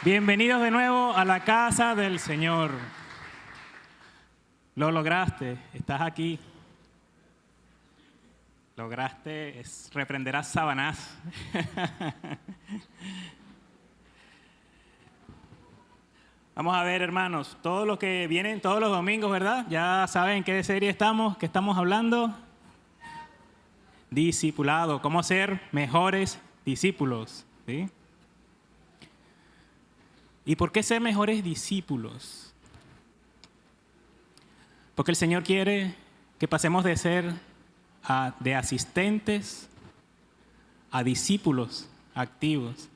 Bienvenidos de nuevo a la casa del Señor. Lo lograste, estás aquí. Lograste reprender a Satanás. Vamos a ver, hermanos, todos los que vienen todos los domingos, ¿verdad? Ya saben qué serie estamos, qué estamos hablando. Discipulado, cómo ser mejores discípulos, ¿sí? ¿Y por qué ser mejores discípulos? Porque el Señor quiere que pasemos de ser de asistentes a discípulos activos.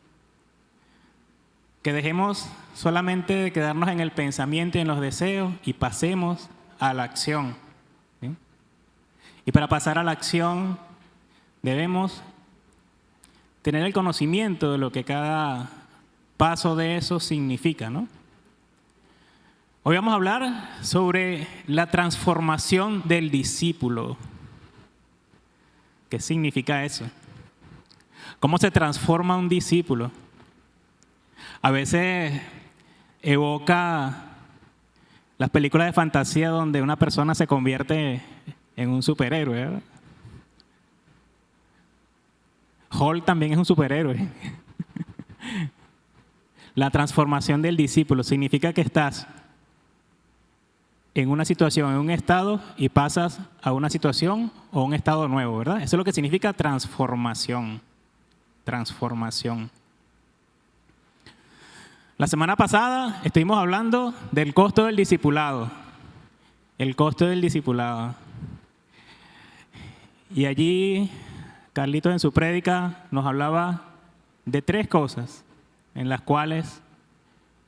Que dejemos solamente de quedarnos en el pensamiento y en los deseos y pasemos a la acción, ¿sí? Y para pasar a la acción debemos tener el conocimiento de lo que cada paso de eso significa, ¿no? Hoy vamos a hablar sobre la transformación del discípulo. ¿Qué significa eso? ¿Cómo se transforma un discípulo? A veces evoca las películas de fantasía donde una persona se convierte en un superhéroe, ¿verdad? Hulk también es un superhéroe. La transformación del discípulo significa que estás en una situación, en un estado, y pasas a una situación o un estado nuevo, ¿verdad? Eso es lo que significa transformación. Transformación. La semana pasada estuvimos hablando del costo del discipulado. El costo del discipulado. Y allí Carlitos en su prédica nos hablaba de 3 cosas en las cuales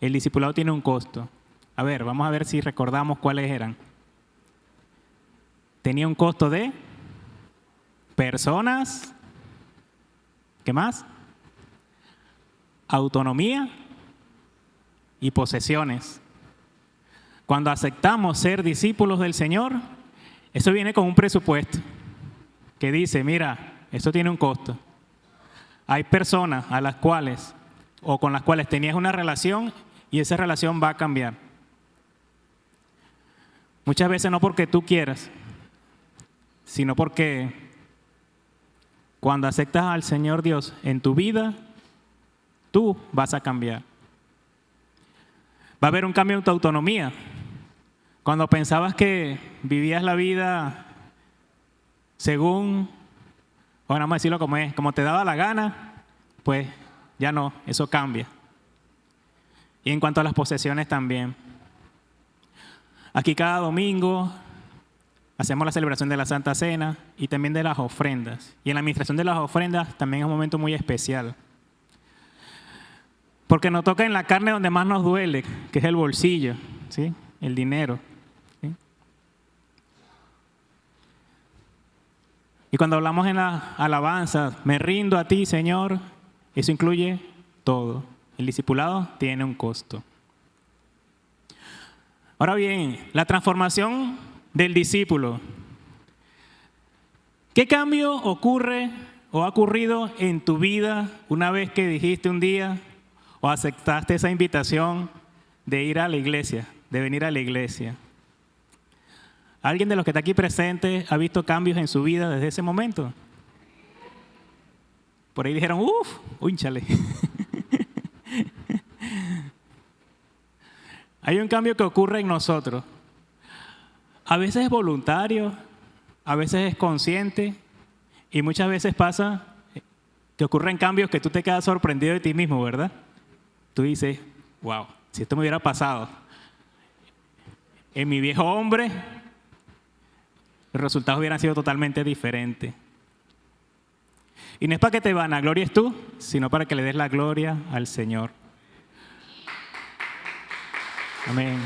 el discipulado tiene un costo. A ver, vamos a ver si recordamos cuáles eran. Tenía un costo de personas. ¿Qué más? Autonomía y posesiones. Cuando aceptamos ser discípulos del Señor, eso viene con un presupuesto que dice, mira, esto tiene un costo. Hay personas a las cuales o con las cuales tenías una relación y esa relación va a cambiar. Muchas veces no porque tú quieras, sino porque cuando aceptas al Señor Dios en tu vida, tú vas a cambiar. Va a haber un cambio en tu autonomía. Cuando pensabas que vivías la vida según, bueno, vamos a decirlo como es, como te daba la gana, pues ya no, eso cambia. Y en cuanto a las posesiones también. Aquí cada domingo hacemos la celebración de la Santa Cena y también de las ofrendas. Y en la administración de las ofrendas también es un momento muy especial. Porque nos toca en la carne donde más nos duele, que es el bolsillo, ¿sí? El dinero, ¿sí? Y cuando hablamos en la alabanza, me rindo a ti, Señor, eso incluye todo. El discipulado tiene un costo. Ahora bien, la transformación del discípulo. ¿Qué cambio ocurre o ha ocurrido en tu vida una vez que dijiste un día o aceptaste esa invitación de ir a la iglesia, de venir a la iglesia? ¿Alguien de los que está aquí presente ha visto cambios en su vida desde ese momento? Por ahí dijeron, únchale. Hay un cambio que ocurre en nosotros. A veces es voluntario, a veces es consciente y muchas veces pasa que ocurren cambios que tú te quedas sorprendido de ti mismo, ¿verdad? Tú dices, wow, si esto me hubiera pasado en mi viejo hombre, los resultados hubieran sido totalmente diferentes. Y no es para que te vanaglories tú, sino para que le des la gloria al Señor. Amén.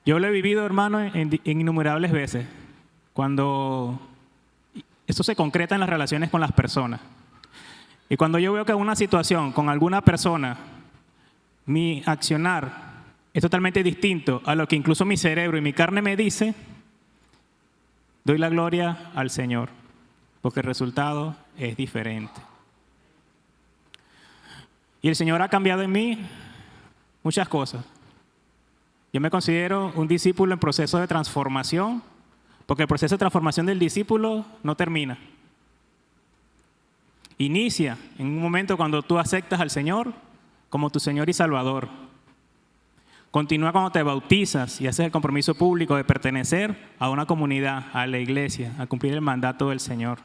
Yo lo he vivido, hermano, en innumerables veces. Cuando esto se concreta en las relaciones con las personas. Y cuando yo veo que en una situación con alguna persona, mi accionar es totalmente distinto a lo que incluso mi cerebro y mi carne me dice, doy la gloria al Señor. porque el resultado es diferente. Y el Señor ha cambiado en mí muchas cosas. Yo me considero un discípulo en proceso de transformación, porque el proceso de transformación del discípulo no termina. Inicia en un momento cuando tú aceptas al Señor como tu Señor y Salvador. Continúa cuando te bautizas y haces el compromiso público de pertenecer a una comunidad, a la iglesia, a cumplir el mandato del Señor.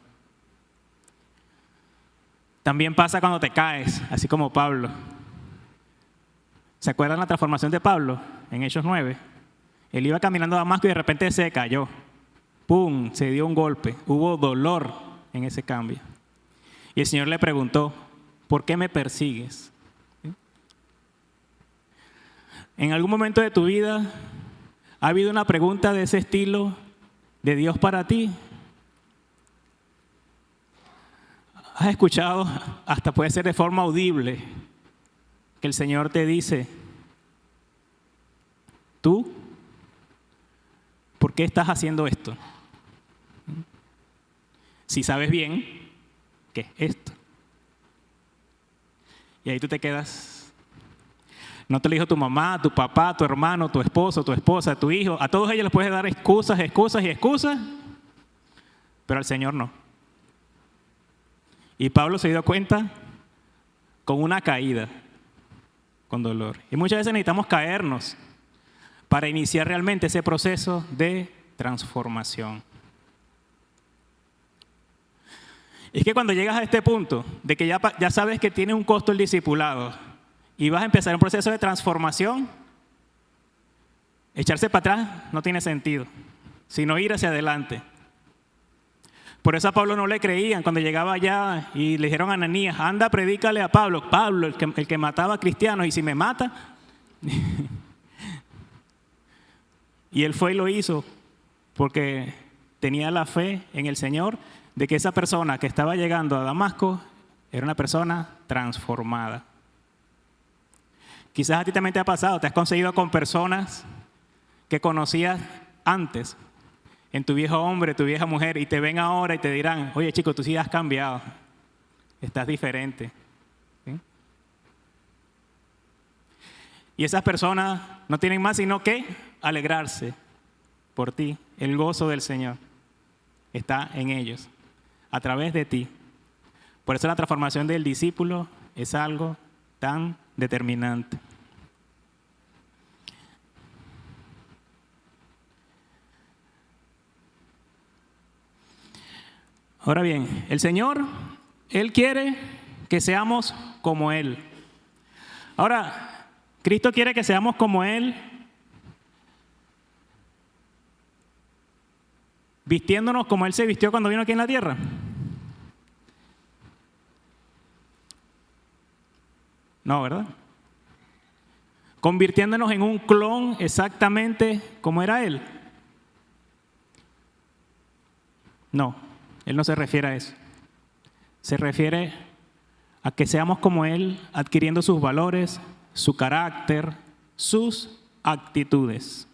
También pasa cuando te caes, así como Pablo. ¿Se acuerdan la transformación de Pablo en Hechos 9? Él iba caminando a Damasco y de repente se cayó. ¡Pum! Se dio un golpe. Hubo dolor en ese cambio. Y el Señor le preguntó, ¿por qué me persigues? ¿Sí? ¿En algún momento de tu vida ha habido una pregunta de ese estilo de Dios para ti? ¿Has escuchado, hasta puede ser de forma audible, que el Señor te dice, tú, ¿por qué estás haciendo esto? Si sabes bien qué es esto. Y ahí tú te quedas. No te lo dijo tu mamá, tu papá, tu hermano, tu esposo, tu esposa, tu hijo. A todos ellos les puedes dar excusas, pero al Señor no. Y Pablo se dio cuenta con una caída, con dolor. Y muchas veces necesitamos caernos para iniciar realmente ese proceso de transformación. Es que cuando llegas a este punto de que ya sabes que tiene un costo el discipulado y vas a empezar un proceso de transformación, echarse para atrás no tiene sentido, sino ir hacia adelante. Por eso a Pablo no le creían cuando llegaba allá y le dijeron a Ananías, anda, predícale a Pablo, el que mataba a cristianos, y si me mata. Y él fue y lo hizo porque tenía la fe en el Señor de que esa persona que estaba llegando a Damasco era una persona transformada. Quizás a ti también te ha pasado, te has conseguido con personas que conocías antes, en tu viejo hombre, tu vieja mujer, y te ven ahora y te dirán, oye chico, tú sí has cambiado, estás diferente. ¿Sí? Y esas personas no tienen más sino que alegrarse por ti. El gozo del Señor está en ellos, a través de ti. Por eso la transformación del discípulo es algo tan determinante. Ahora bien, el Señor, Él quiere que seamos como Él. Ahora, Cristo quiere que seamos como Él, vistiéndonos como Él se vistió cuando vino aquí en la tierra. No, ¿verdad? Convirtiéndonos en un clon exactamente como era Él. No. Él no se refiere a eso. Se refiere a que seamos como Él, adquiriendo sus valores, su carácter, sus actitudes.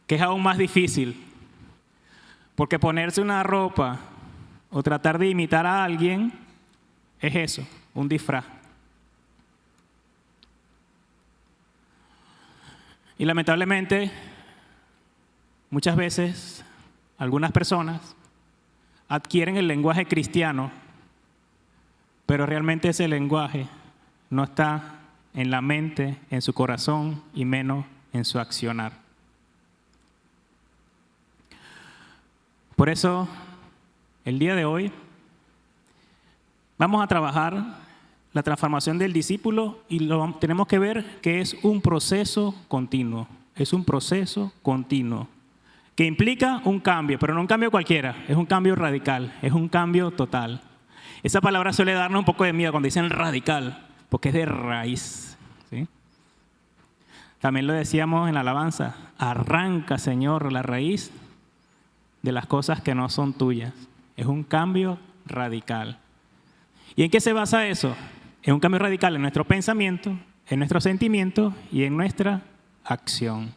Que es aún más difícil. Porque ponerse una ropa o tratar de imitar a alguien es eso, un disfraz. Y lamentablemente, muchas veces, algunas personas adquieren el lenguaje cristiano, pero realmente ese lenguaje no está en la mente, en su corazón y menos en su accionar. Por eso, el día de hoy, vamos a trabajar la transformación del discípulo y tenemos que ver que es un proceso continuo. Es un proceso continuo. Que implica un cambio, pero no un cambio cualquiera, es un cambio radical, es un cambio total. Esa palabra suele darnos un poco de miedo cuando dicen radical, porque es de raíz. ¿Sí? También lo decíamos en la alabanza, arranca, Señor, la raíz de las cosas que no son tuyas. Es un cambio radical. ¿Y en qué se basa eso? Es un cambio radical en nuestro pensamiento, en nuestro sentimiento y en nuestra acción.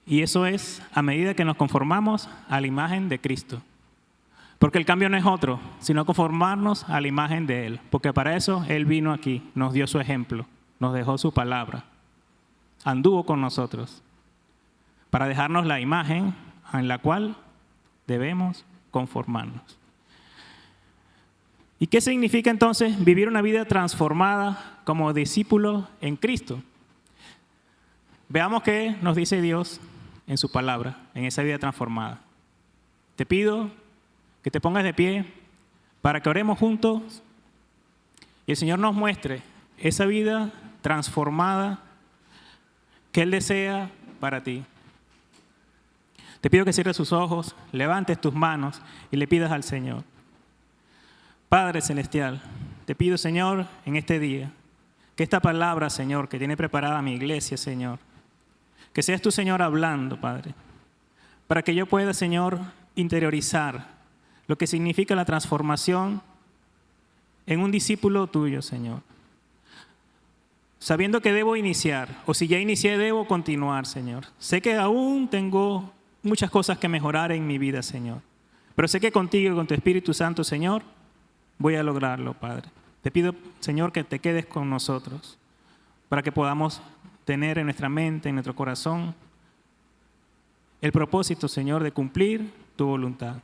Y eso es a medida que nos conformamos a la imagen de Cristo. Porque el cambio no es otro, sino conformarnos a la imagen de Él. Porque para eso Él vino aquí, nos dio su ejemplo, nos dejó su palabra, anduvo con nosotros, para dejarnos la imagen en la cual debemos conformarnos. ¿Y qué significa entonces vivir una vida transformada como discípulos en Cristo? Veamos qué nos dice Dios en su palabra, en esa vida transformada. Te pido que te pongas de pie para que oremos juntos y el Señor nos muestre esa vida transformada que Él desea para ti. Te pido que cierres tus ojos, levantes tus manos y le pidas al Señor. Padre Celestial, te pido, Señor, en este día, que esta palabra, Señor, que tiene preparada mi iglesia, Señor, que seas tú, Señor, hablando, Padre, para que yo pueda, Señor, interiorizar lo que significa la transformación en un discípulo tuyo, Señor. Sabiendo que debo iniciar, o si ya inicié, debo continuar, Señor. Sé que aún tengo muchas cosas que mejorar en mi vida, Señor. Pero sé que contigo y con tu Espíritu Santo, Señor, voy a lograrlo, Padre. Te pido, Señor, que te quedes con nosotros para que podamos tener en nuestra mente, en nuestro corazón, el propósito, Señor, de cumplir tu voluntad.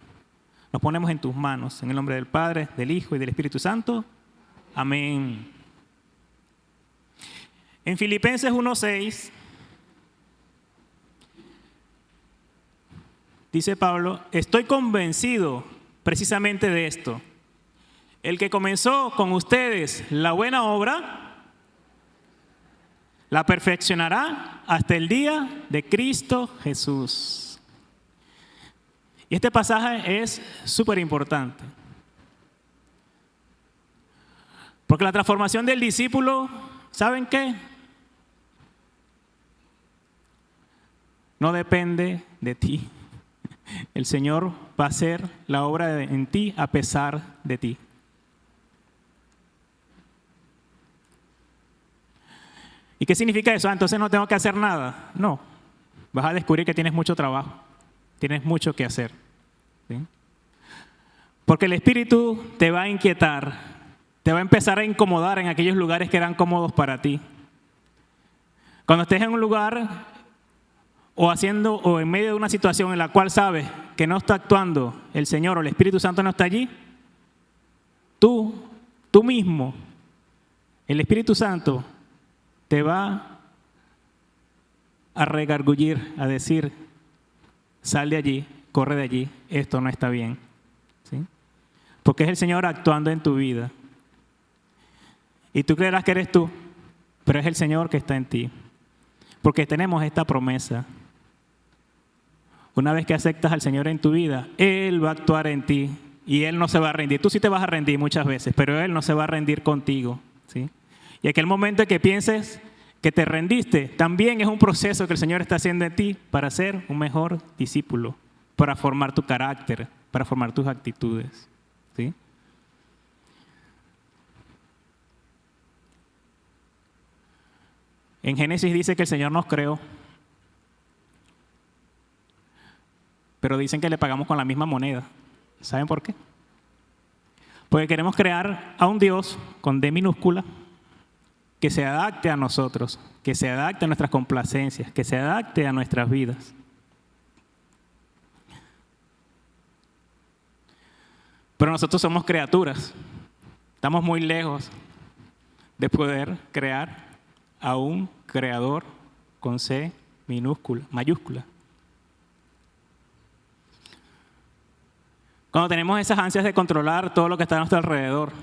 Nos ponemos en tus manos, en el nombre del Padre, del Hijo y del Espíritu Santo. Amén. En Filipenses 1:6 dice Pablo, estoy convencido precisamente de esto. El que comenzó con ustedes la buena obra, la perfeccionará hasta el día de Cristo Jesús. Y este pasaje es súper importante. Porque la transformación del discípulo, ¿saben qué? No depende de ti. El Señor va a hacer la obra en ti a pesar de ti. ¿Y qué significa eso? Entonces no tengo que hacer nada. No, vas a descubrir que tienes mucho trabajo, tienes mucho que hacer. ¿Sí? Porque el Espíritu te va a inquietar, te va a empezar a incomodar en aquellos lugares que eran cómodos para ti. Cuando estés en un lugar o en medio de una situación en la cual sabes que no está actuando el Señor o el Espíritu Santo no está allí, tú mismo, el Espíritu Santo, te va a regargullir, a decir, sal de allí, corre de allí, esto no está bien. ¿Sí? Porque es el Señor actuando en tu vida. Y tú creerás que eres tú, pero es el Señor que está en ti. Porque tenemos esta promesa. Una vez que aceptas al Señor en tu vida, Él va a actuar en ti y Él no se va a rendir. Tú sí te vas a rendir muchas veces, pero Él no se va a rendir contigo. ¿Sí? Y aquel momento en que pienses que te rendiste, también es un proceso que el Señor está haciendo en ti para ser un mejor discípulo, para formar tu carácter, para formar tus actitudes. ¿Sí? En Génesis dice que el Señor nos creó, pero dicen que le pagamos con la misma moneda. ¿Saben por qué? Porque queremos crear a un Dios con D minúscula, que se adapte a nosotros, que se adapte a nuestras complacencias, que se adapte a nuestras vidas. Pero nosotros somos criaturas, estamos muy lejos de poder crear a un creador con C minúscula, mayúscula. Cuando tenemos esas ansias de controlar todo lo que está a nuestro alrededor,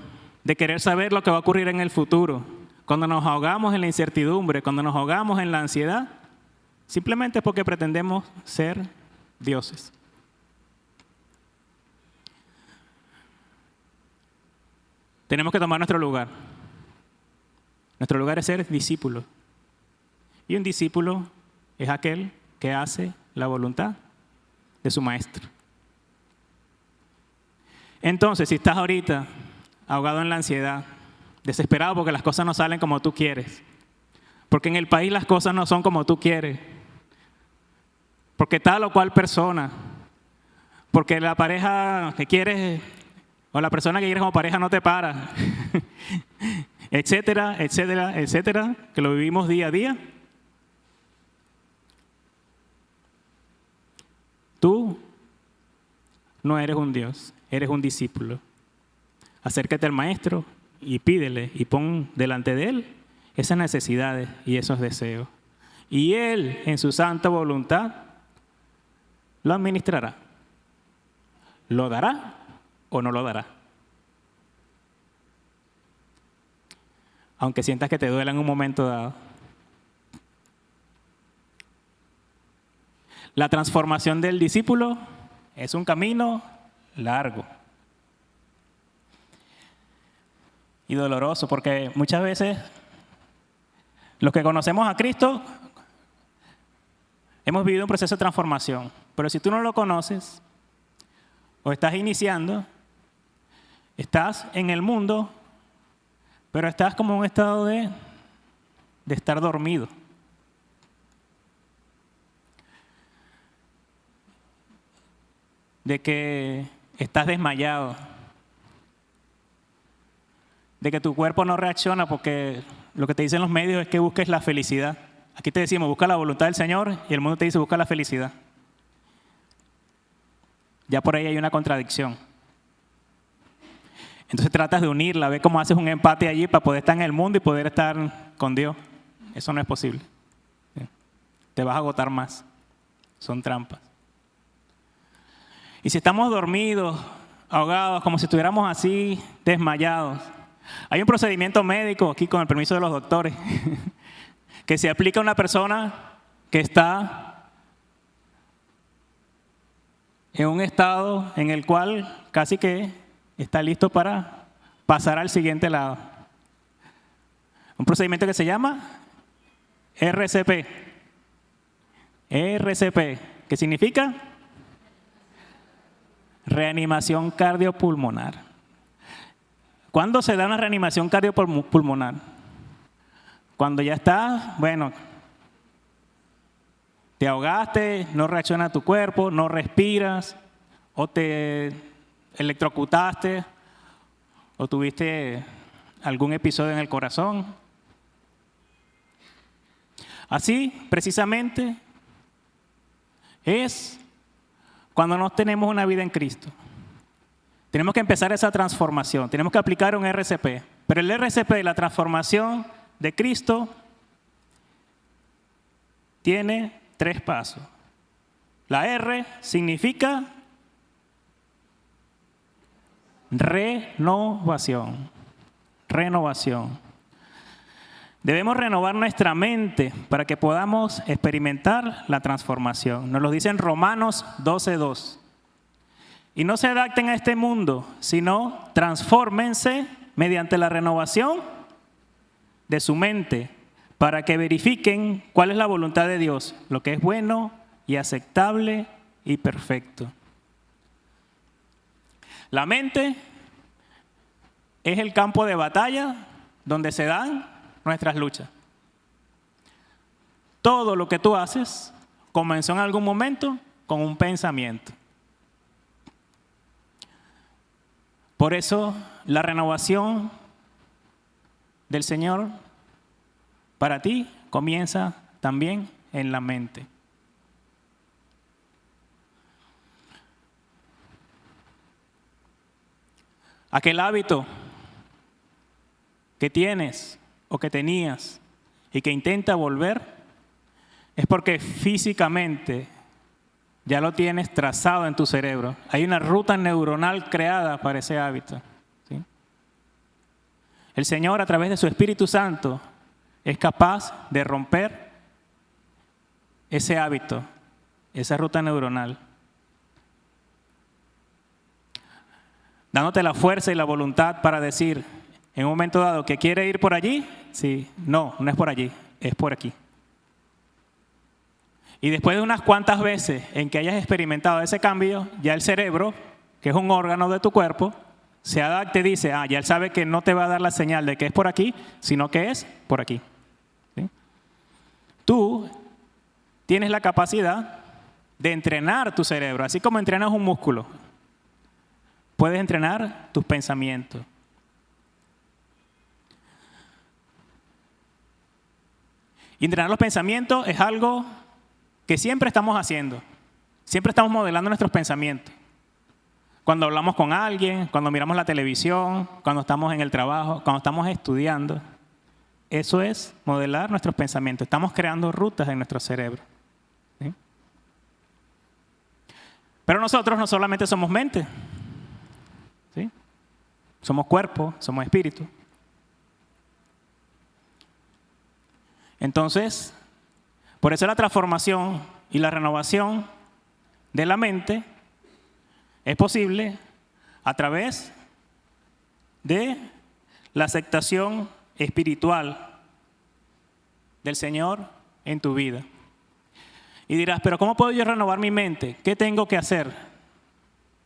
de querer saber lo que va a ocurrir en el futuro, cuando nos ahogamos en la incertidumbre, cuando nos ahogamos en la ansiedad, simplemente es porque pretendemos ser dioses. Tenemos que tomar nuestro lugar. Nuestro lugar es ser discípulo. Y un discípulo es aquel que hace la voluntad de su maestro. Entonces, si estás ahorita ahogado en la ansiedad, desesperado porque las cosas no salen como tú quieres, porque en el país las cosas no son como tú quieres, porque tal o cual persona, porque la pareja que quieres o la persona que quieres como pareja no te para, etcétera, etcétera, etcétera, que lo vivimos día a día. Tú no eres un Dios, eres un discípulo. Acércate al Maestro y pídele y pon delante de Él esas necesidades y esos deseos. Y Él, en su santa voluntad, lo administrará. ¿Lo dará o no lo dará? Aunque sientas que te duela en un momento dado. La transformación del discípulo es un camino largo y doloroso, porque muchas veces los que conocemos a Cristo hemos vivido un proceso de transformación, pero si tú no lo conoces o estás iniciando, estás en el mundo, pero estás como en un estado de estar dormido. De que estás desmayado, de que tu cuerpo no reacciona porque lo que te dicen los medios es que busques la felicidad. Aquí te decimos, busca la voluntad del Señor y el mundo te dice, busca la felicidad. Ya por ahí hay una contradicción. Entonces tratas de unirla, ve cómo haces un empate allí para poder estar en el mundo y poder estar con Dios. Eso no es posible. Te vas a agotar más. Son trampas. Y si estamos dormidos, ahogados, como si estuviéramos así, desmayados, hay un procedimiento médico, aquí con el permiso de los doctores, que se aplica a una persona que está en un estado en el cual casi que está listo para pasar al siguiente lado. Un procedimiento que se llama RCP. RCP, ¿qué significa? Reanimación cardiopulmonar. ¿Cuándo se da una reanimación cardiopulmonar? Cuando ya estás, bueno, te ahogaste, no reacciona tu cuerpo, no respiras, o te electrocutaste, o tuviste algún episodio en el corazón. Así, precisamente, es cuando no tenemos una vida en Cristo. Tenemos que empezar esa transformación, tenemos que aplicar un RCP. Pero el RCP de la transformación de Cristo tiene 3 pasos. La R significa renovación. Renovación. Debemos renovar nuestra mente para que podamos experimentar la transformación. Nos lo dice en Romanos 12:2. Y no se adapten a este mundo, sino transfórmense mediante la renovación de su mente para que verifiquen cuál es la voluntad de Dios, lo que es bueno y aceptable y perfecto. La mente es el campo de batalla donde se dan nuestras luchas. Todo lo que tú haces comenzó en algún momento con un pensamiento. Por eso la renovación del Señor para ti comienza también en la mente. Aquel hábito que tienes o que tenías y que intenta volver es porque físicamente ya lo tienes trazado en tu cerebro. Hay una ruta neuronal creada para ese hábito. ¿Sí? El Señor, a través de su Espíritu Santo, es capaz de romper ese hábito, esa ruta neuronal. Dándote la fuerza y la voluntad para decir, en un momento dado, que quiere ir por allí, sí, no es por allí, es por aquí. Y después de unas cuantas veces en que hayas experimentado ese cambio, ya el cerebro, que es un órgano de tu cuerpo, se adapta y dice, ya él sabe que no te va a dar la señal de que es por aquí, sino que es por aquí. ¿Sí? Tú tienes la capacidad de entrenar tu cerebro. Así como entrenas un músculo, puedes entrenar tus pensamientos. Y entrenar los pensamientos es algo que siempre estamos haciendo. Siempre estamos modelando nuestros pensamientos. Cuando hablamos con alguien, cuando miramos la televisión, cuando estamos en el trabajo, cuando estamos estudiando. Eso es modelar nuestros pensamientos. Estamos creando rutas en nuestro cerebro. ¿Sí? Pero nosotros no solamente somos mente. ¿Sí? Somos cuerpo, somos espíritu. Entonces, por eso la transformación y la renovación de la mente es posible a través de la aceptación espiritual del Señor en tu vida. Y dirás, pero ¿cómo puedo yo renovar mi mente? ¿Qué tengo que hacer?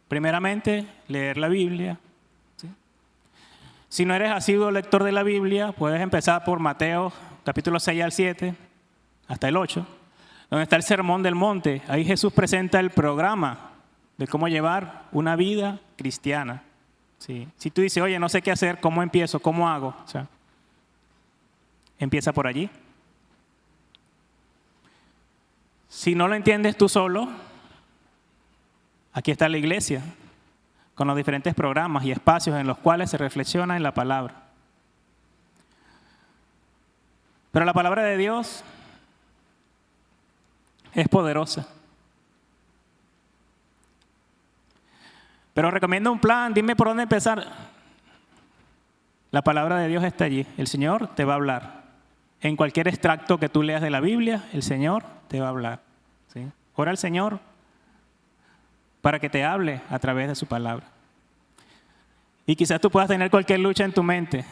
Primeramente, leer la Biblia. ¿Sí? Si no eres asiduo lector de la Biblia, puedes empezar por Mateo capítulo 6 al 7, hasta el 8, donde está el Sermón del Monte. Ahí Jesús presenta el programa de cómo llevar una vida cristiana. ¿Sí? Si tú dices, oye, no sé qué hacer, ¿cómo empiezo? ¿Cómo hago? O sea, empieza por allí. Si no lo entiendes tú solo, aquí está la iglesia, con los diferentes programas y espacios en los cuales se reflexiona en la palabra. Pero la palabra de Dios es poderosa. Pero recomiendo un plan, dime por dónde empezar. La palabra de Dios está allí, el Señor te va a hablar. En cualquier extracto que tú leas de la Biblia, el Señor te va a hablar. ¿Sí? Ora al Señor para que te hable a través de su palabra. Y quizás tú puedas tener cualquier lucha en tu mente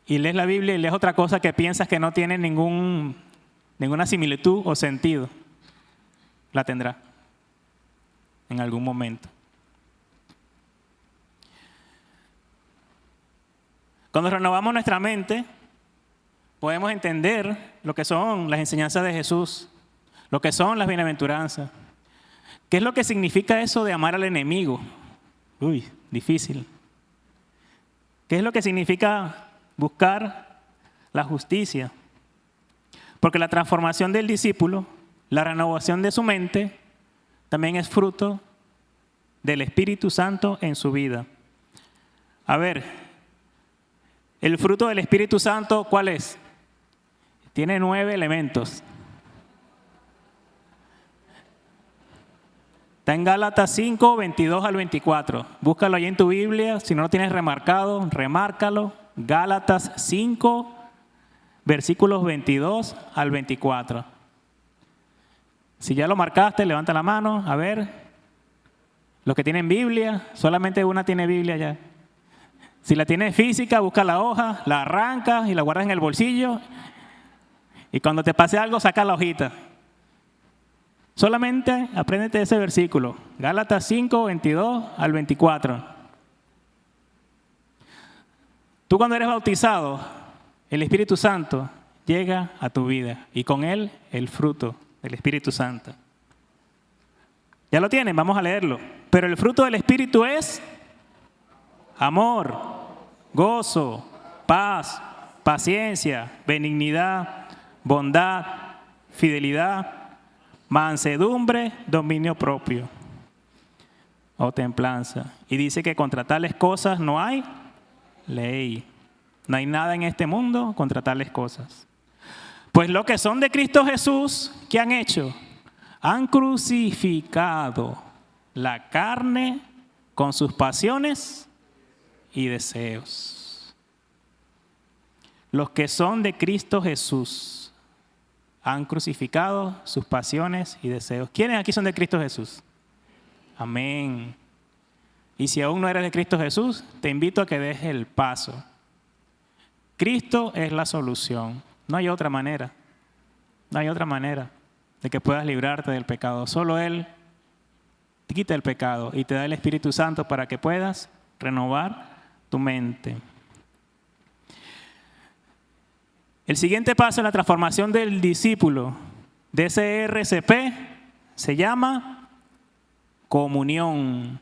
y lees la Biblia y lees otra cosa que piensas que no tiene ninguna similitud o sentido. La tendrá en algún momento. Cuando renovamos nuestra mente, podemos entender lo que son las enseñanzas de Jesús, lo que son las bienaventuranzas. ¿Qué es lo que significa eso de amar al enemigo? Uy, difícil. ¿Qué es lo que significa buscar la justicia? Porque la transformación del discípulo, la renovación de su mente, también es fruto del Espíritu Santo en su vida. A ver, el fruto del Espíritu Santo, ¿cuál es? Tiene 9 elementos. Está en Gálatas 5, 22 al 24. Búscalo ahí en tu Biblia. Si no lo tienes remarcado, remárcalo. Gálatas 5, versículos 22 al 24. Si ya lo marcaste, levanta la mano. A ver. Los que tienen Biblia, solamente una tiene Biblia ya. Si la tienes física, busca la hoja, la arrancas y la guardas en el bolsillo. Y cuando te pase algo, saca la hojita. Solamente apréndete ese versículo. Gálatas 5, 22 al 24. Tú cuando eres bautizado, el Espíritu Santo llega a tu vida y con él el fruto del Espíritu Santo. ¿Ya lo tienen? Vamos a leerlo. Pero el fruto del Espíritu es amor, gozo, paz, paciencia, benignidad, bondad, fidelidad, mansedumbre, dominio propio o templanza. Y dice que contra tales cosas no hay ley. No hay nada en este mundo contra tales cosas. Pues los que son de Cristo Jesús, ¿qué han hecho? Han crucificado la carne con sus pasiones y deseos. Los que son de Cristo Jesús han crucificado sus pasiones y deseos. ¿Quiénes aquí son de Cristo Jesús? Amén. Y si aún no eres de Cristo Jesús, te invito a que dejes el paso. Cristo es la solución. No hay otra manera. No hay otra manera de que puedas librarte del pecado. Solo Él te quita el pecado y te da el Espíritu Santo para que puedas renovar tu mente. El siguiente paso en la transformación del discípulo de ese RCP se llama Comunión.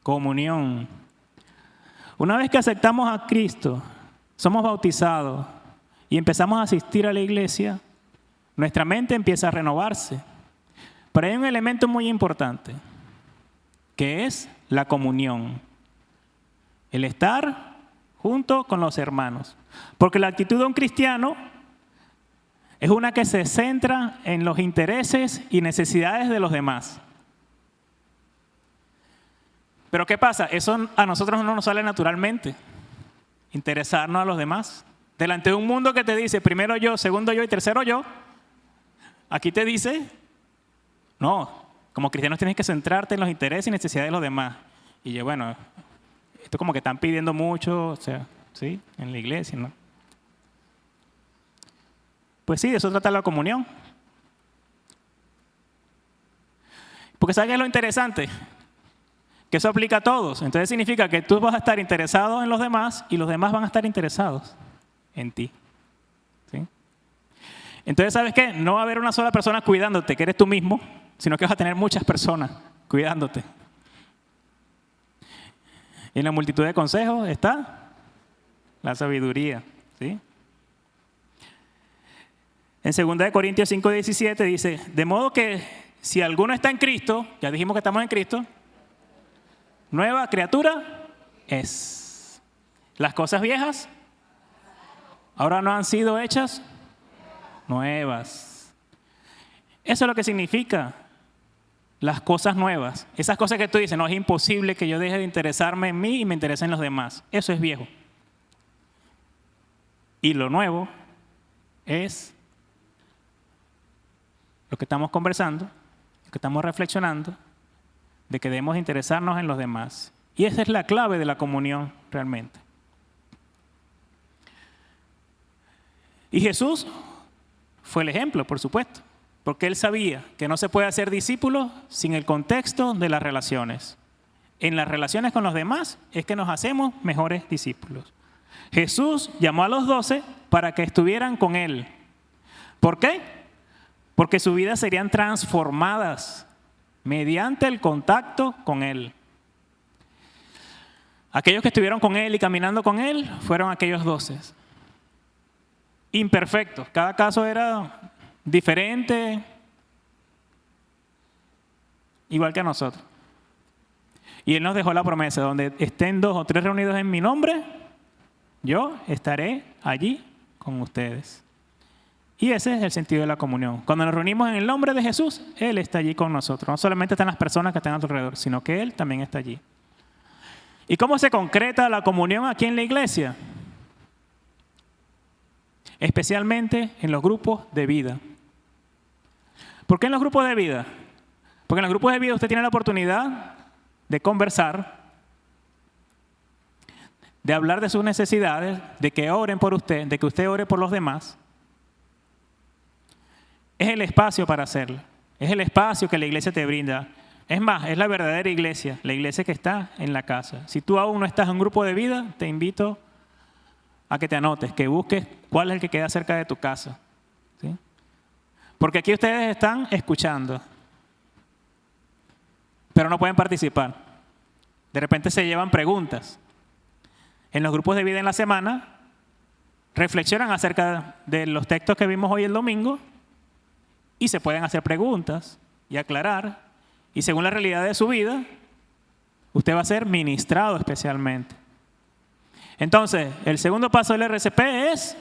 Comunión. Una vez que aceptamos a Cristo, somos bautizados y empezamos a asistir a la iglesia, nuestra mente empieza a renovarse. Pero hay un elemento muy importante, que es la comunión. El estar junto con los hermanos. Porque la actitud de un cristiano es una que se centra en los intereses y necesidades de los demás. Pero ¿qué pasa? Eso a nosotros no nos sale naturalmente, interesarnos a los demás. Delante de un mundo que te dice primero yo, segundo yo y tercero yo, aquí te dice, no, como cristianos tienes que centrarte en los intereses y necesidades de los demás. Y yo, bueno, esto como que están pidiendo mucho, o sea, ¿sí? En la iglesia, ¿no? Pues sí, de eso trata la comunión. Porque ¿sabes qué es lo interesante? Que eso aplica a todos. Entonces significa que tú vas a estar interesado en los demás y los demás van a estar interesados en ti. ¿Sí? Entonces, ¿sabes qué? No va a haber una sola persona cuidándote, que eres tú mismo, sino que vas a tener muchas personas cuidándote. Y en la multitud de consejos está la sabiduría. ¿Sí? En 2 Corintios 5:17 dice, de modo que si alguno está en Cristo, ya dijimos que estamos en Cristo, nueva criatura es. Las cosas viejas ahora no han sido hechas nuevas. Eso es lo que significa las cosas nuevas. Esas cosas que tú dices, no, es imposible que yo deje de interesarme en mí y me interese en los demás. Eso es viejo. Y lo nuevo es lo que estamos conversando, lo que estamos reflexionando, de que debemos interesarnos en los demás. Y esa es la clave de la comunión realmente. Y Jesús fue el ejemplo, por supuesto, porque Él sabía que no se puede hacer discípulos sin el contexto de las relaciones. En las relaciones con los demás es que nos hacemos mejores discípulos. Jesús llamó a los 12 para que estuvieran con Él. ¿Por qué? Porque sus vidas serían transformadas mediante el contacto con Él. Aquellos que estuvieron con Él y caminando con Él fueron aquellos 12. Imperfectos. Cada caso era diferente, igual que a nosotros. Y Él nos dejó la promesa, donde estén 2 o 3 reunidos en mi nombre, yo estaré allí con ustedes. Y ese es el sentido de la comunión. Cuando nos reunimos en el nombre de Jesús, Él está allí con nosotros. No solamente están las personas que están a tu alrededor, sino que Él también está allí. ¿Y cómo se concreta la comunión aquí en la iglesia? Especialmente en los grupos de vida. ¿Por qué en los grupos de vida? Porque en los grupos de vida usted tiene la oportunidad de conversar, de hablar de sus necesidades, de que oren por usted, de que usted ore por los demás. Es el espacio para hacerlo. Es el espacio que la iglesia te brinda. Es más, es la verdadera iglesia, la iglesia que está en la casa. Si tú aún no estás en un grupo de vida, te invito a que te anotes, que busques cuál es el que queda cerca de tu casa. ¿Sí? Porque aquí ustedes están escuchando, pero no pueden participar. De repente se llevan preguntas. En los grupos de vida en la semana, reflexionan acerca de los textos que vimos hoy el domingo y se pueden hacer preguntas y aclarar. Y según la realidad de su vida, usted va a ser ministrado especialmente. Entonces, el segundo paso del RCP es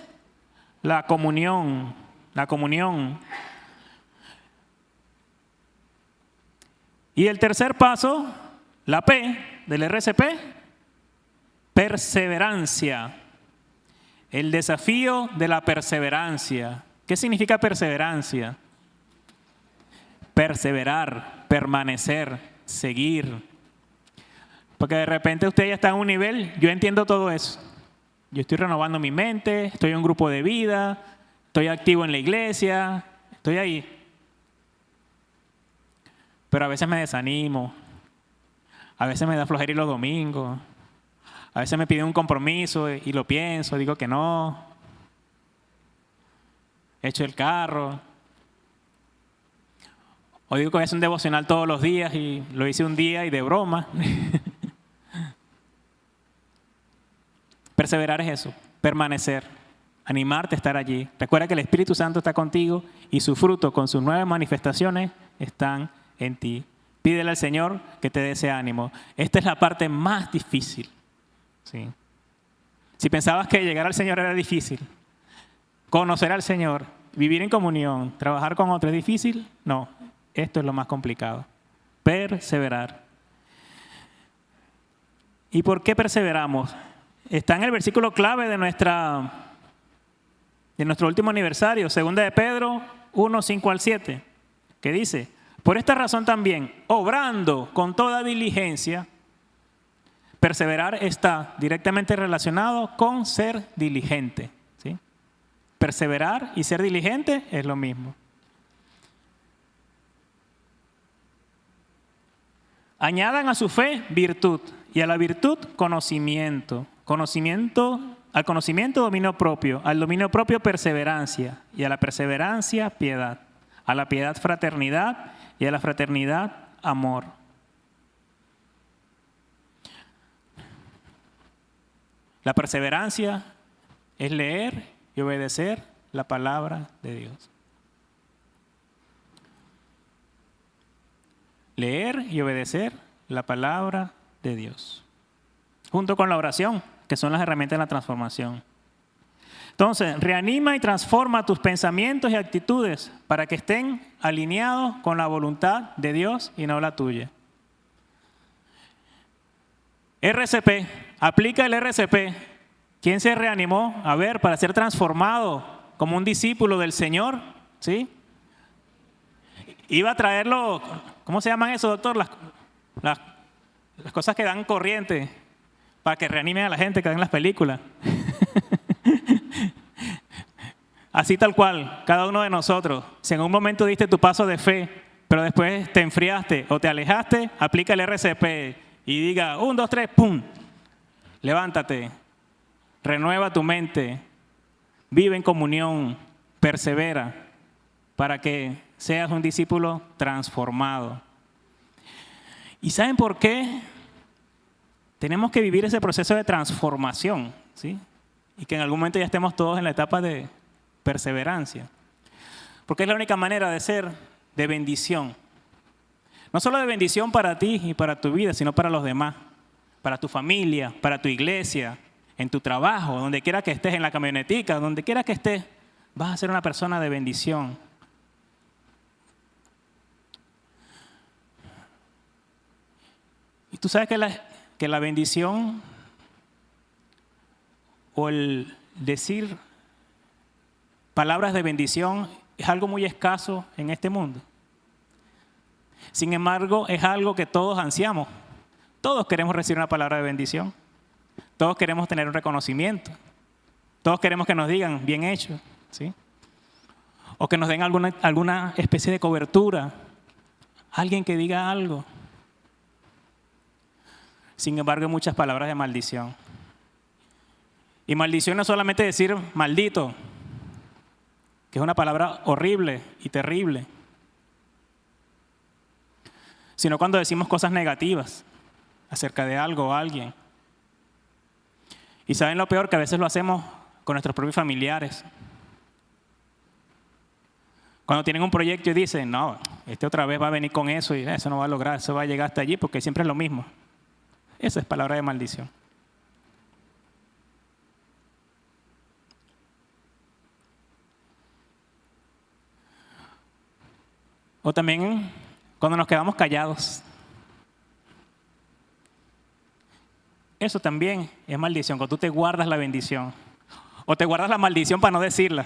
la comunión. La comunión. Y el tercer paso, la P del RCP, perseverancia. El desafío de la perseverancia. ¿Qué significa perseverancia? Perseverar, permanecer, seguir. Porque de repente usted ya está en un nivel, yo entiendo todo eso. Yo estoy renovando mi mente, estoy en un grupo de vida, estoy activo en la iglesia, estoy ahí. Pero a veces me desanimo, a veces me da flojera ir los domingos, a veces me piden un compromiso y lo pienso, digo que no. Echo el carro. O digo que voy a hacer un devocional todos los días y lo hice un día y de broma. Perseverar es eso, permanecer, animarte a estar allí. Recuerda que el Espíritu Santo está contigo y su fruto con sus 9 manifestaciones están en ti. Pídele al Señor que te dé ese ánimo. Esta es la parte más difícil. ¿Sí? Si pensabas que llegar al Señor era difícil, conocer al Señor, vivir en comunión, trabajar con otros es difícil, no. Esto es lo más complicado. Perseverar. ¿Y por qué perseveramos? Está en el versículo clave de nuestro último aniversario, 2 de Pedro 1, 5 al 7, que dice: por esta razón también, obrando con toda diligencia, perseverar está directamente relacionado con ser diligente. ¿Sí? Perseverar y ser diligente es lo mismo. Añadan a su fe virtud y a la virtud conocimiento. Al conocimiento dominio propio, al dominio propio perseverancia y a la perseverancia piedad, a la piedad fraternidad y a la fraternidad amor. La perseverancia es leer y obedecer la palabra de Dios. Leer y obedecer la palabra de Dios. Junto con la oración, que son las herramientas de la transformación. Entonces, reanima y transforma tus pensamientos y actitudes para que estén alineados con la voluntad de Dios y no la tuya. RCP, aplica el RCP. ¿Quién se reanimó? A ver, para ser transformado como un discípulo del Señor, ¿sí? Iba a traerlo, ¿cómo se llaman eso, doctor? Las cosas que dan corriente para que reanimen a la gente que ven las películas. Así tal cual, cada uno de nosotros, si en un momento diste tu paso de fe, pero después te enfriaste o te alejaste, aplica el RCP y diga 1, 2, 3, ¡pum! Levántate, renueva tu mente, vive en comunión, persevera para que seas un discípulo transformado. ¿Y saben por qué? Tenemos que vivir ese proceso de transformación, ¿sí? Y que en algún momento ya estemos todos en la etapa de perseverancia. Porque es la única manera de ser de bendición. No solo de bendición para ti y para tu vida, sino para los demás. Para tu familia, para tu iglesia, en tu trabajo, donde quiera que estés, en la camionetica, donde quiera que estés, vas a ser una persona de bendición. Y tú sabes que la bendición o el decir palabras de bendición es algo muy escaso en este mundo. Sin embargo, es algo que todos ansiamos. Todos queremos recibir una palabra de bendición. Todos queremos tener un reconocimiento. Todos queremos que nos digan bien hecho, ¿sí? O que nos den alguna especie de cobertura. Alguien que diga algo. Sin embargo, hay muchas palabras de maldición. Y maldición no es solamente decir maldito, que es una palabra horrible y terrible, sino cuando decimos cosas negativas acerca de algo o alguien. Y saben lo peor, que a veces lo hacemos con nuestros propios familiares. Cuando tienen un proyecto y dicen, no, otra vez va a venir con eso y eso no va a lograr, eso va a llegar hasta allí porque siempre es lo mismo. Esa es palabra de maldición. O también cuando nos quedamos callados. Eso también es maldición, cuando tú te guardas la bendición. O te guardas la maldición para no decirla.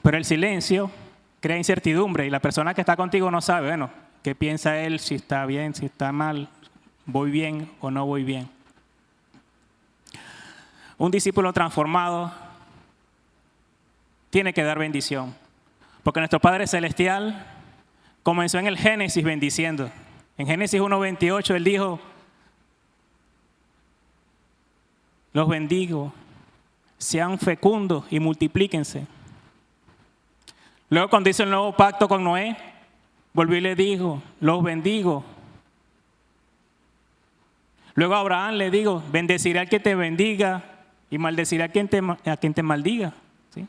Pero el silencio crea incertidumbre y la persona que está contigo no sabe, bueno, qué piensa él, si está bien, si está mal, voy bien o no voy bien. Un discípulo transformado tiene que dar bendición. Porque nuestro Padre Celestial comenzó en el Génesis bendiciendo. En Génesis 1:28 Él dijo, los bendigo, sean fecundos y multiplíquense. Luego cuando hizo el nuevo pacto con Noé, volvió y le dijo, los bendigo. Luego a Abraham le dijo, bendeciré al que te bendiga y maldeciré a quien te maldiga. ¿Sí?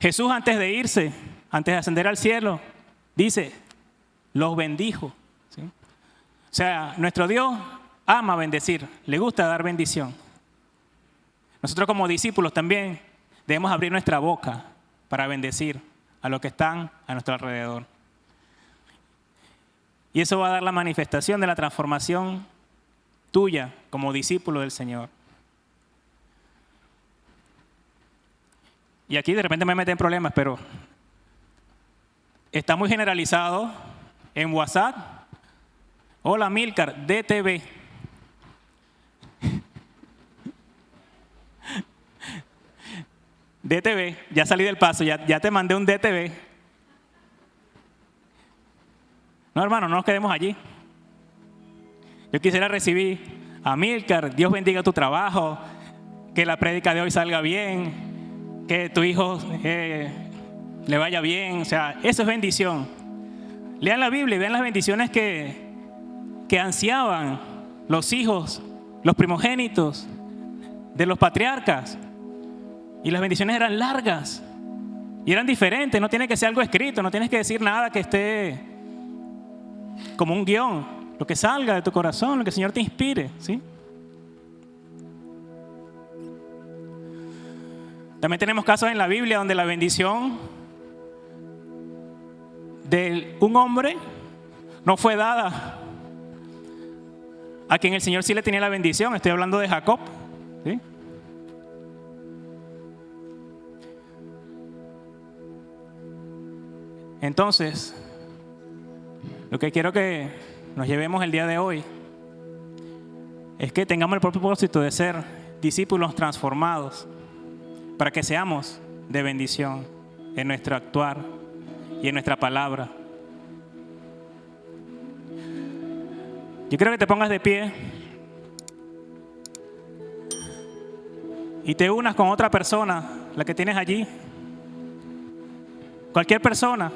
Jesús antes de irse, antes de ascender al cielo, dice, los bendijo. ¿Sí? O sea, nuestro Dios ama bendecir, le gusta dar bendición. Nosotros como discípulos también debemos abrir nuestra boca para bendecir a los que están a nuestro alrededor. Y eso va a dar la manifestación de la transformación tuya como discípulo del Señor. Y aquí de repente me meten problemas, pero está muy generalizado en WhatsApp. Hola Milcar, DTV. DTV, ya salí del paso, ya te mandé un DTV. No, hermano, no nos quedemos allí. Yo quisiera recibir a Milcar, Dios bendiga tu trabajo, que la prédica de hoy salga bien, que tu hijo le vaya bien. O sea, eso es bendición. Lean la Biblia y vean las bendiciones que ansiaban los hijos, los primogénitos de los patriarcas. Y las bendiciones eran largas y eran diferentes. No tiene que ser algo escrito, no tienes que decir nada que esté como un guión. Lo que salga de tu corazón, lo que el Señor te inspire, ¿sí? También tenemos casos en la Biblia donde la bendición de un hombre no fue dada a quien el Señor sí le tenía la bendición. Estoy hablando de Jacob, ¿sí? Entonces, lo que quiero que nos llevemos el día de hoy es que tengamos el propósito de ser discípulos transformados para que seamos de bendición en nuestro actuar y en nuestra palabra. Yo quiero que te pongas de pie y te unas con otra persona, la que tienes allí, cualquier persona,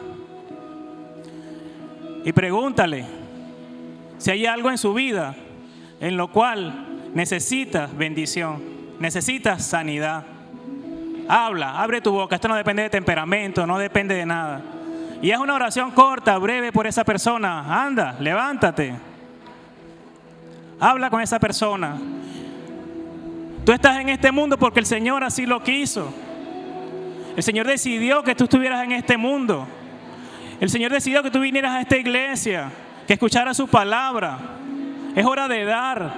y pregúntale si hay algo en su vida en lo cual necesitas bendición, necesitas sanidad. Habla, abre tu boca. Esto no depende de temperamento, no depende de nada. Y haz una oración corta, breve por esa persona. Anda, levántate. Habla con esa persona. Tú estás en este mundo porque el Señor así lo quiso. El Señor decidió que tú estuvieras en este mundo. El Señor decidió que tú vinieras a esta iglesia, que escucharas su palabra. Es hora de dar,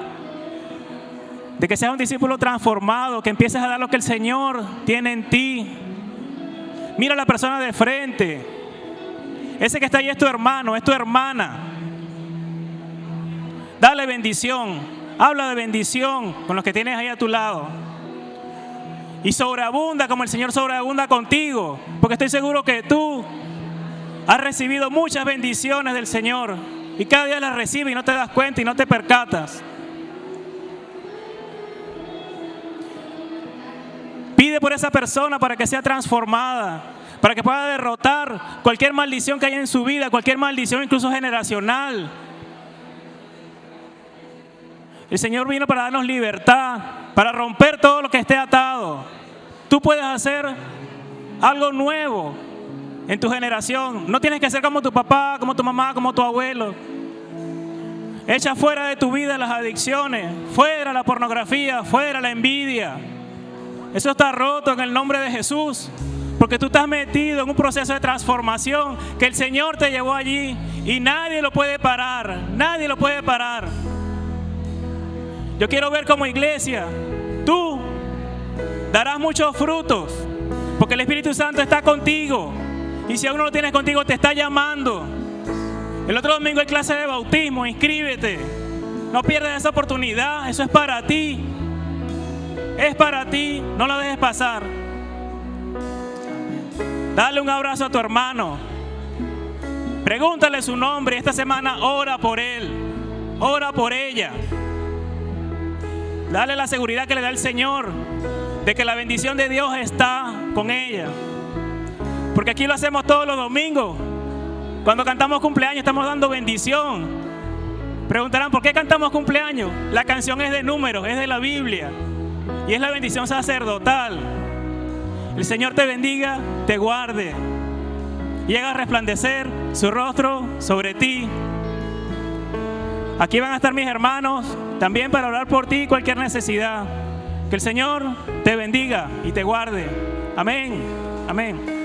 de que seas un discípulo transformado, que empieces a dar lo que el Señor tiene en ti. Mira a la persona de frente. Ese que está ahí es tu hermano, es tu hermana. Dale bendición, habla de bendición con los que tienes ahí a tu lado. Y sobreabunda como el Señor sobreabunda contigo, porque estoy seguro que tú has recibido muchas bendiciones del Señor y cada día las recibes y no te das cuenta y no te percatas. Pide por esa persona para que sea transformada, para que pueda derrotar cualquier maldición que haya en su vida, cualquier maldición incluso generacional. El Señor vino para darnos libertad, para romper todo lo que esté atado. Tú puedes hacer algo nuevo en tu generación. No tienes que ser como tu papá, como tu mamá, como tu abuelo. Echa fuera de tu vida las adicciones, fuera la pornografía, fuera la envidia. Eso está roto en el nombre de Jesús, porque tú estás metido en un proceso de transformación que el Señor te llevó allí y nadie lo puede parar, nadie lo puede parar. Yo quiero ver como iglesia, tú darás muchos frutos, porque el Espíritu Santo está contigo. Y si aún no lo tienes contigo, te está llamando. El otro domingo hay clase de bautismo, inscríbete. No pierdas esa oportunidad, eso es para ti. Es para ti, no la dejes pasar. Dale un abrazo a tu hermano. Pregúntale su nombre y esta semana ora por él, ora por ella. Dale la seguridad que le da el Señor de que la bendición de Dios está con ella. Porque aquí lo hacemos todos los domingos. Cuando cantamos cumpleaños estamos dando bendición. Preguntarán, ¿por qué cantamos cumpleaños? La canción es de números, es de la Biblia. Y es la bendición sacerdotal. El Señor te bendiga, te guarde. Y haga resplandecer su rostro sobre ti. Aquí van a estar mis hermanos también para orar por ti cualquier necesidad. Que el Señor te bendiga y te guarde. Amén. Amén.